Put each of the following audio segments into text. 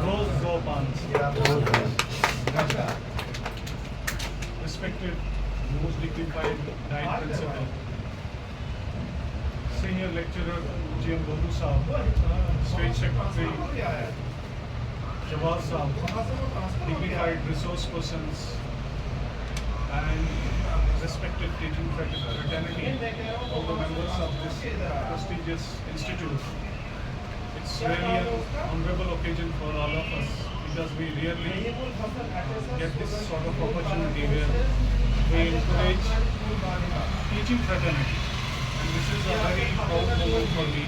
Rose Gopans, respected, most dignified diet principal, senior lecturer GM Babu Saab, state secretary Jawad Saab, dignified resource persons, and respected teaching fraternity, all the members of this prestigious institute. It's really an honorable occasion for all of us because we rarely get this sort of opportunity where we encourage teaching fraternity. And this is a very proud moment for me.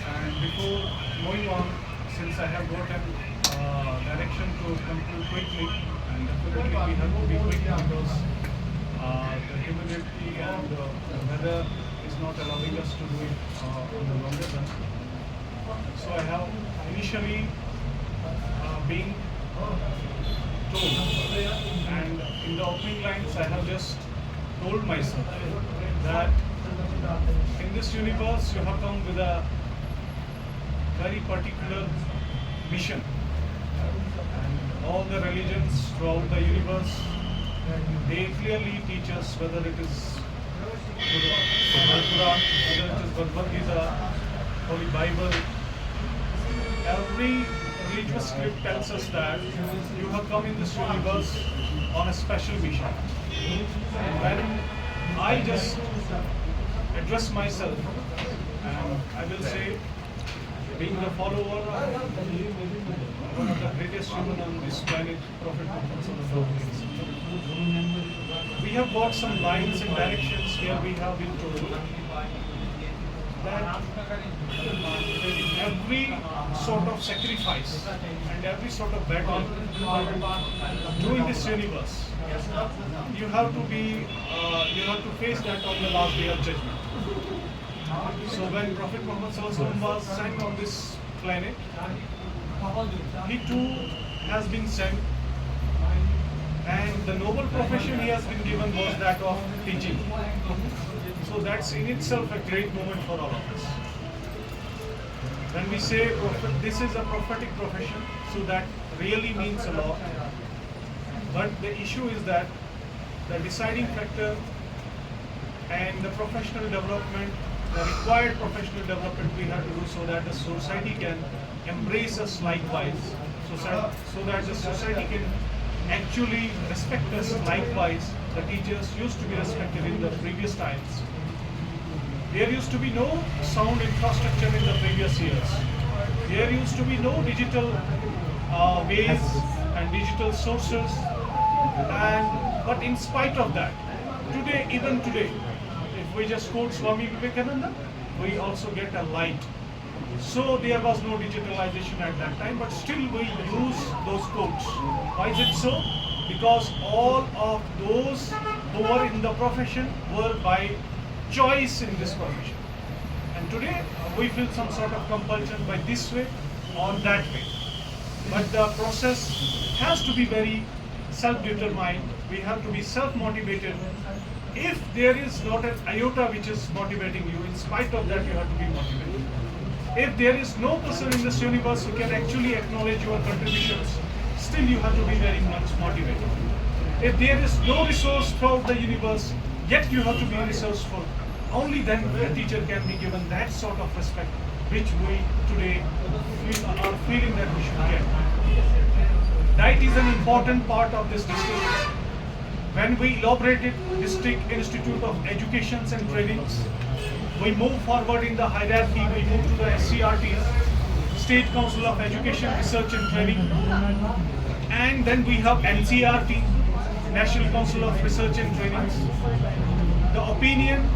And before moving on, since I have got a direction to conclude quickly, and definitely we have to be quick because the humidity and the weather is not allowing us to do it on the longer run. So I have initially been told, and in the opening lines I have just told myself that in this universe you have come with a very particular mission, and all the religions throughout the universe, they clearly teach us, whether it is Quran, whether it is Bhagavad Gita, Holy Bible, every religious script tells us that you have come in this universe on a special mission. And when I just address myself, and I will say, being the follower of one of the greatest human on this planet, Prophet Muhammad Sallallahu Alaihi Wasallam, we have got some lines and directions where we have been told that every sort of sacrifice and every sort of battle during this universe, you have to face that on the last day of judgment. So when Prophet Muhammad Sallallahu Alaihi Wasallam was sent on this planet, he too has been sent, and the noble profession he has been given was that of teaching. So that's in itself a great moment for all of us. When we say this is a prophetic profession, so that really means a lot. But the issue is that the deciding factor and the professional development, the required professional development we have to do so that the society can embrace us likewise, so that the society can actually respect us likewise. The teachers used to be respected in the previous times. There used to be no sound infrastructure in the previous years. There used to be no digital ways and digital sources. But in spite of that, even today, if we just quote Swami Vivekananda, we also get a light. So there was no digitalization at that time, but still we use those quotes. Why is it so? Because all of those who were in the profession were by choice in this profession. And today we feel some sort of compulsion by this way or that way. But the process has to be very self-determined. We have to be self-motivated. If there is not an iota which is motivating you, in spite of that you have to be motivated. If there is no person in this universe who can actually acknowledge your contributions, still you have to be very much motivated. If there is no resource throughout the universe, yet you have to be resourceful. Only then a teacher can be given that sort of respect which we today are feeling that we should get. Diet is an important part of this district. When we elaborated District Institute of Educations and Trainings, we move forward in the hierarchy, we move to the SCRTs, State Council of Education, Research and Training, and then we have NCRT, National Council of Research and Trainings. The opinion